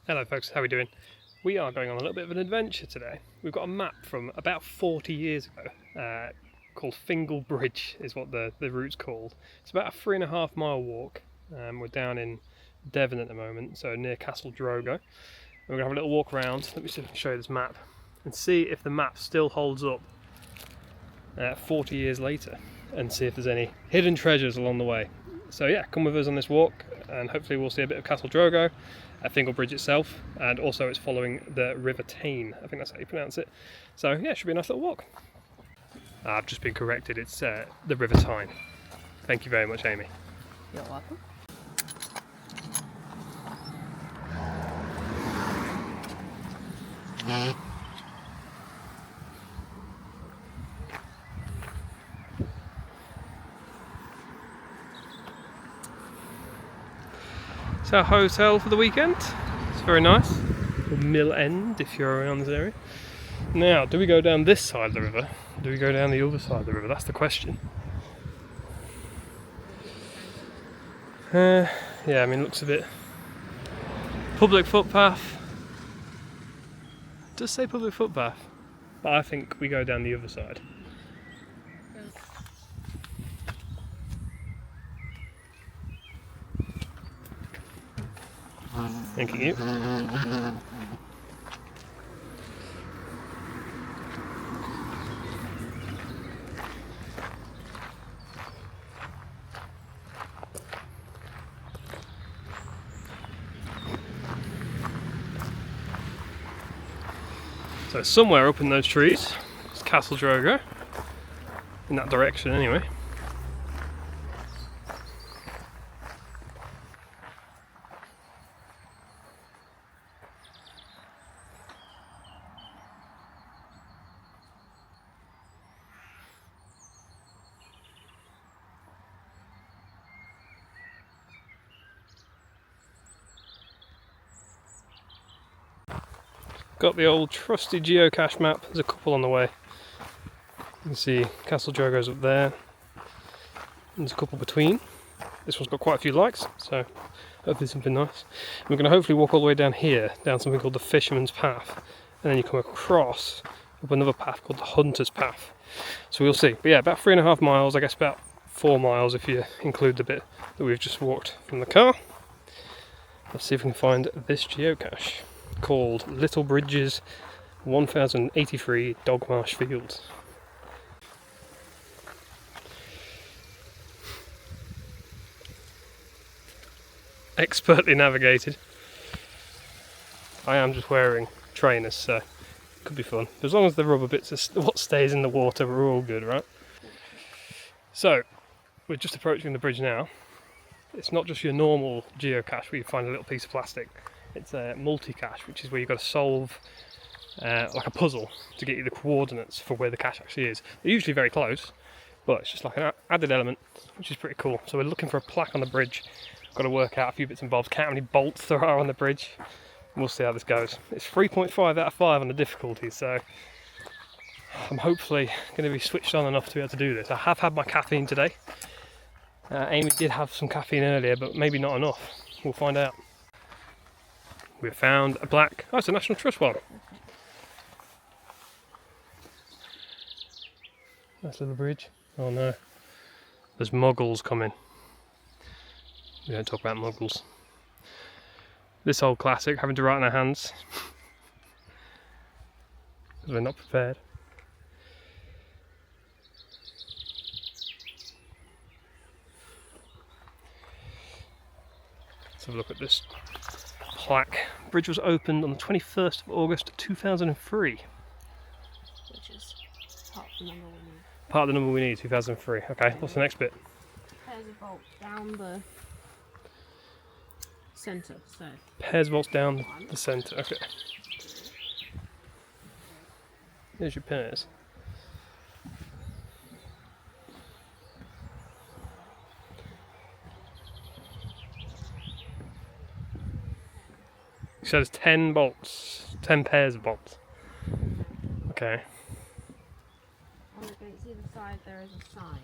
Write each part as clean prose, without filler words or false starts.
Hello folks, how are we doing? We are going on a little bit of an adventure today. We've got a map from about 40 years ago called Fingal Bridge is what the route's called. It's about a 3.5 mile walk. We're down in Devon at the moment, so near Castle Drogo. And we're going to have a little walk around. Let me see if I can show you this map and see if the map still holds up 40 years later and see if there's any hidden treasures along the way. So yeah, come with us on this walk and hopefully we'll see a bit of Castle Drogo, Fingal Bridge itself, and also it's following the River Tyne. I think that's how you pronounce it. So yeah, it should be a nice little walk. I've just been corrected, it's the River Tyne. Thank you very much, Amy. You're welcome. It's our hotel for the weekend. It's very nice. Or Mill End if you're around this area. Now, do we go down this side of the river? Or do we go down the other side of the river? That's the question. Yeah, I mean, it looks a bit public footpath. It does say public footpath, but I think we go down the other side. Thank you. So somewhere up in those trees is Castle Drogo, in that direction anyway. Got the old trusty geocache map. There's a couple on the way. You can see Castle Drogo's up there. There's a couple between. This one's got quite a few likes, so hopefully something nice. And we're going to hopefully walk all the way down here, down something called the Fisherman's Path, and then you come across up another path called the Hunter's Path. So we'll see. But yeah, about 3.5 miles, I guess about 4 miles if you include the bit that we've just walked from the car. Let's see if we can find this geocache, called Little Bridges 1083 Dogmarsh Fields. Expertly navigated. I am just wearing trainers, so it could be fun. As long as the rubber bits are what stays in the water, we're all good, right? So, we're just approaching the bridge now. It's not just your normal geocache where you find a little piece of plastic. It's a multi-cache, which is where you've got to solve like a puzzle to get you the coordinates for where the cache actually is. They're usually very close, but it's just like an added element, which is pretty cool. So we're looking for a plaque on the bridge. Got to work out a few bits and bobs, count how many bolts there are on the bridge. We'll see how this goes. It's 3.5 out of 5 on the difficulty, so I'm hopefully going to be switched on enough to be able to do this. I have had my caffeine today. Amy did have some caffeine earlier, but maybe not enough. We'll find out. We've found a plaque. Oh, it's a National Trust one. Nice little bridge. Oh no. There's muggles coming. We don't talk about muggles. This old classic, having to write in our hands. Because we're not prepared. Let's have a look at this plaque. Bridge was opened on the 21st of August 2003. Which is part of the number we need. Part of the number we need, 2003. Okay, what's the next bit? Pairs of bolts down the centre, so. Pairs of bolts down the centre, okay. There's your pairs. So there's 10 bolts, 10 pairs of bolts. Okay. On against either side there is a sign.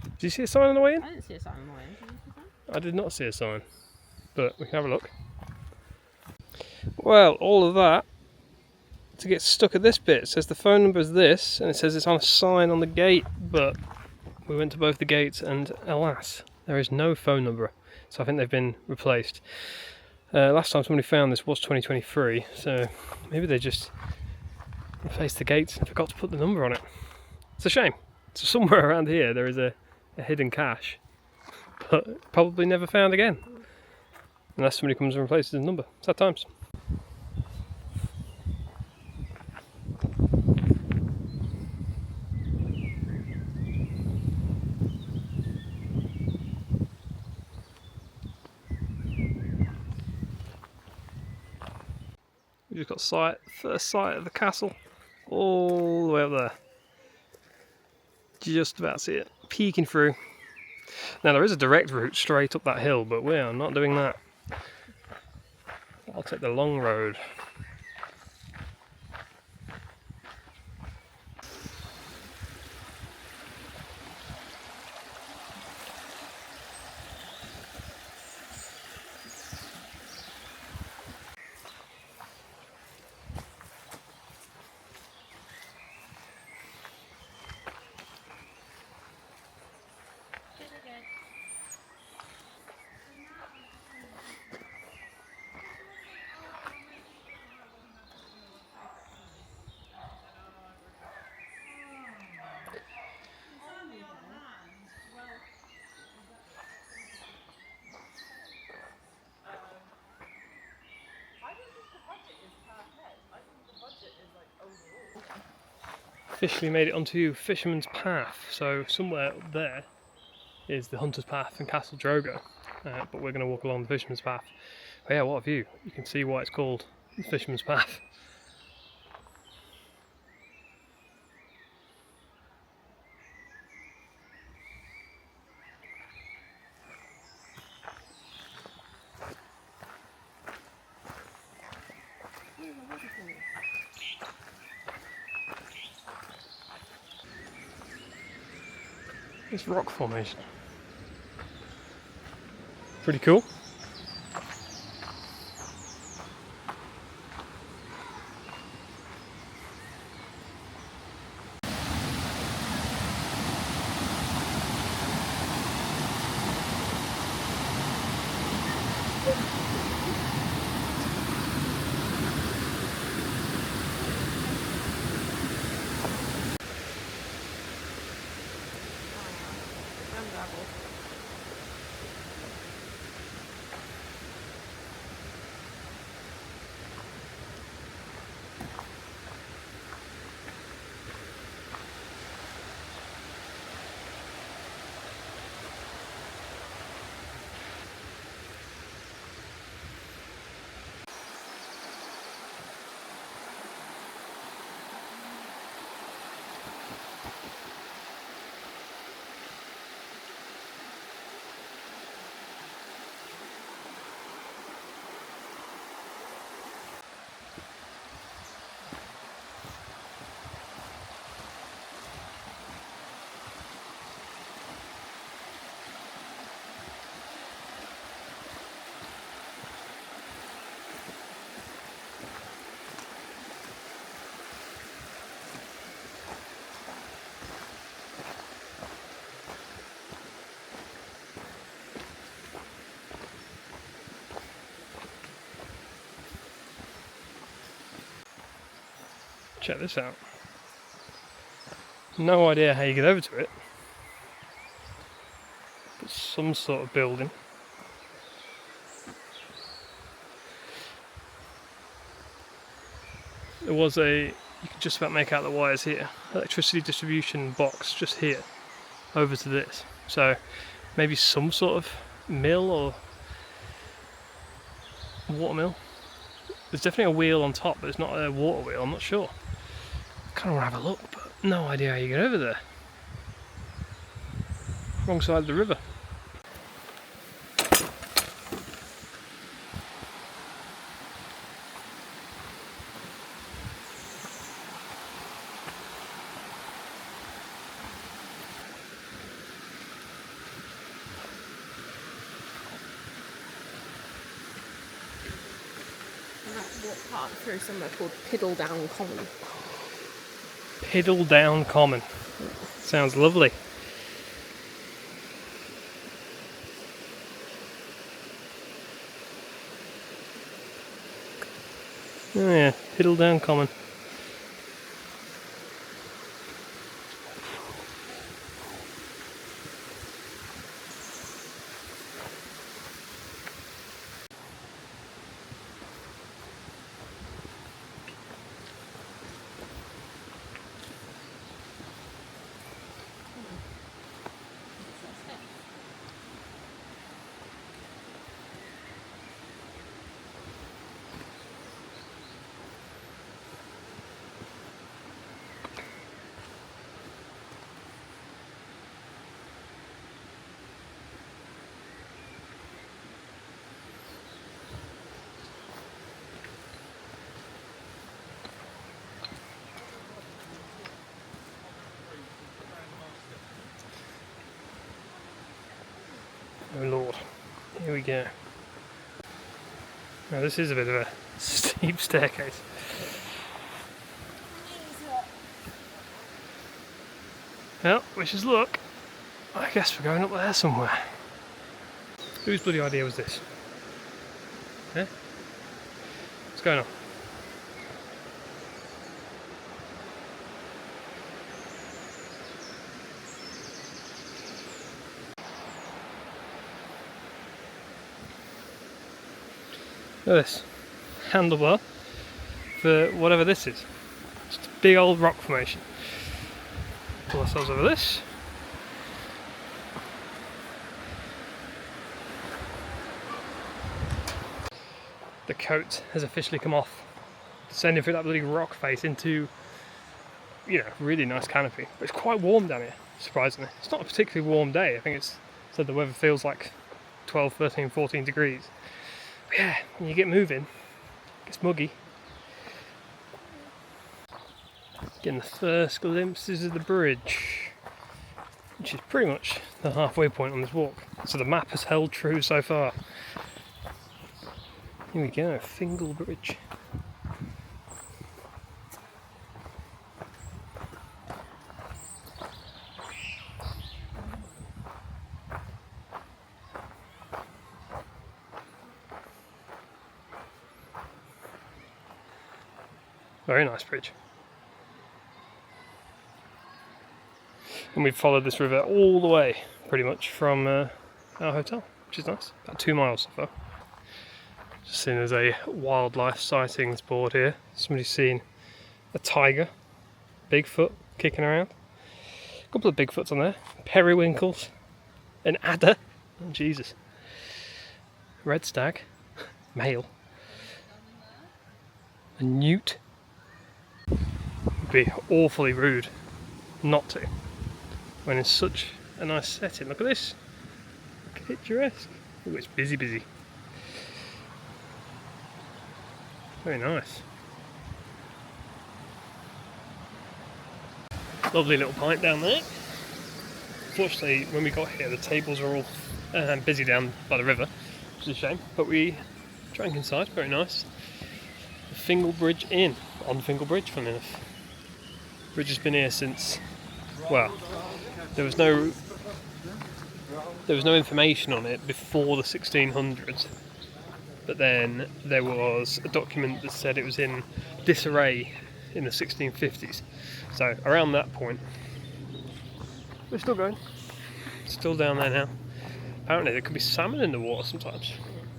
Did you see a sign on the way in? I didn't see a sign on the way in. Did you see that? I did not see a sign. but we can have a look. Well, all of that to get stuck at this bit. It says the phone number is this, and it says it's on a sign on the gate, but we went to both the gates and alas, there is no phone number. So I think they've been replaced. Last time somebody found this was 2023, so maybe they just replaced the gates and forgot to put the number on it. It's a shame. So somewhere around here there is a hidden cache, but probably never found again. Unless somebody comes and replaces the number. Sad times. We've just got first sight of the castle, all the way up there. Just about see it, peeking through. Now there is a direct route straight up that hill, but we are not doing that. I'll take the long road. Officially made it onto Fisherman's Path, so somewhere up there is the Hunter's Path and Castle Drogo, but we're going to walk along the Fisherman's Path. But yeah, what a view. You can see why it's called the Fisherman's Path. This rock formation. Pretty cool. Check this out. No idea how you get over to it, but some sort of building. There was you could just about make out the wires here, electricity distribution box just here, over to this. So maybe some sort of mill or water mill. There's definitely a wheel on top, but it's not a water wheel, I'm not sure. I kind of want to have a look, but no idea how you get over there. Wrong side of the river. And I've walked part through somewhere called Piddledown Common. Piddledown Common. Sounds lovely. Oh yeah, Piddledown Common. Oh Lord, here we go. Now this is a bit of a steep staircase. Well, wish us luck. I guess we're going up there somewhere. Whose bloody idea was this? Eh? What's going on? Look at this handlebar for whatever this is. Just a big old rock formation. Pull ourselves over this. The coat has officially come off, sending through that bloody rock face into, you know, really nice canopy. But it's quite warm down here, surprisingly. It's not a particularly warm day. I think it's said the weather feels like 12, 13, 14 degrees. But yeah, when you get moving, it gets muggy. Getting the first glimpses of the bridge, which is pretty much the halfway point on this walk. So the map has held true so far. Here we go, Fingal Bridge. Very nice bridge. And we've followed this river all the way, pretty much, from our hotel, which is nice. About 2 miles so far. Just seen there's a wildlife sightings board here. Somebody's seen a tiger, Bigfoot kicking around. A couple of Bigfoots on there, periwinkles, an adder, oh Jesus, red stag, male, a newt. It'd be awfully rude not to, when it's such a nice setting. Look at this, picturesque. Oh, it's busy, busy. Very nice. Lovely little pint down there. Fortunately, when we got here, the tables were all busy down by the river, which is a shame. But we drank inside, very nice. The Fingal Bridge Inn, on Fingal Bridge, funnily enough. The bridge has been here since, well, there was no information on it before the 1600s. But then there was a document that said it was in disarray in the 1650s. So around that point, we're still going. Still down there now. Apparently there could be salmon in the water sometimes.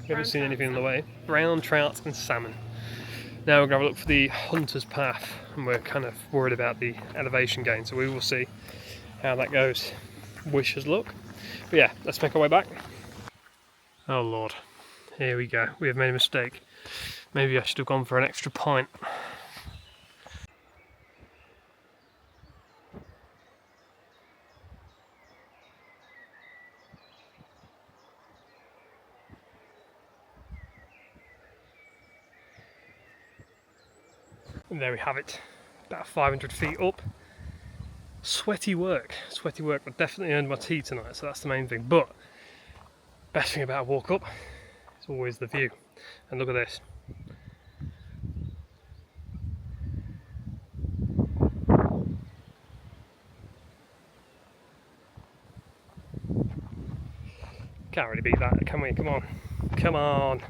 We haven't seen anything on the way. Brown trout and salmon. Now we're going to have a look for the hunter's path, and we're kind of worried about the elevation gain, so we will see how that goes. Wish us luck. But yeah, let's make our way back. Oh Lord. Here we go, we have made a mistake. Maybe I should have gone for an extra pint. And there we have it, about 500 feet up. Sweaty work, but definitely earned my tea tonight, so that's the main thing. But best thing about a walk up, it's always the view. And look at this. Can't really beat that, can we? Come on. Come on.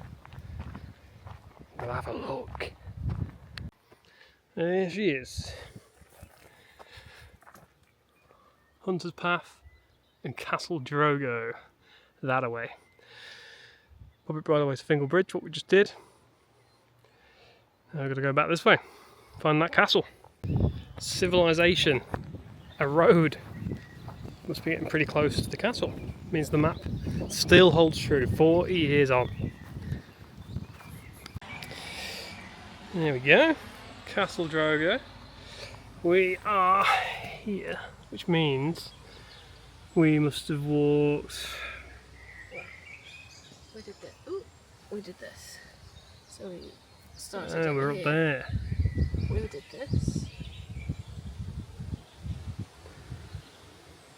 We'll have a look. There she is. Hunter's Path and Castle Drogo. That away. Public right away to Fingal Bridge, what we just did. Now we're going to go back this way. Find that castle. Civilization. A road. Must be getting pretty close to the castle. Means the map still holds true 40 years on. There we go. Castle Drogo. We are here, which means we must have walked. We did this. Ooh, we did this. So we started. Oh, we're up there. We did this.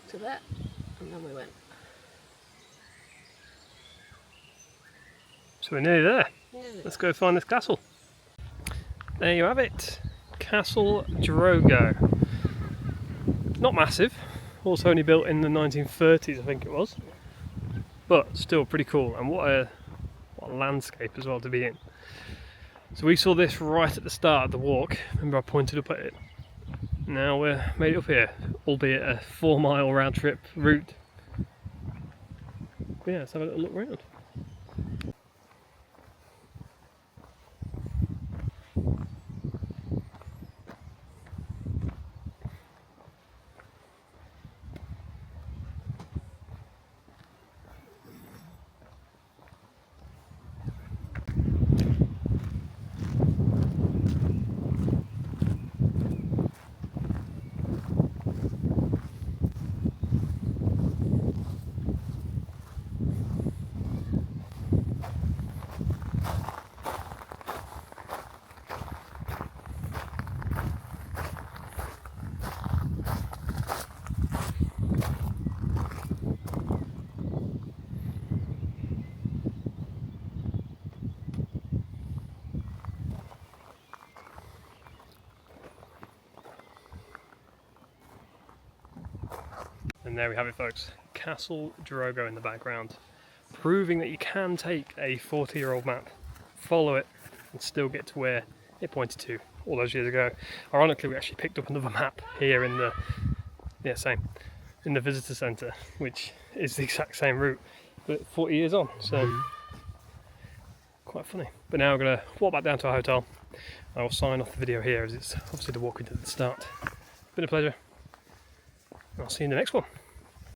To that, and then we went. So we're nearly there. Yeah, Let's go find this castle. There you have it. Castle Drogo. Not massive. Also only built in the 1930s, I think it was. But still pretty cool. And what a landscape as well to be in. So we saw this right at the start of the walk. Remember I pointed up at it. Now we're made it up here, albeit a 4-mile round trip route. But yeah, let's have a little look round. And there we have it, folks. Castle Drogo in the background, proving that you can take a 40-year-old map, follow it, and still get to where it pointed to all those years ago. Ironically, we actually picked up another map here in the in the visitor centre, which is the exact same route, but 40 years on. So quite funny. But now we're going to walk back down to our hotel. I will sign off the video here, as it's obviously the walk into the start. Been a pleasure. I'll see you in the next one.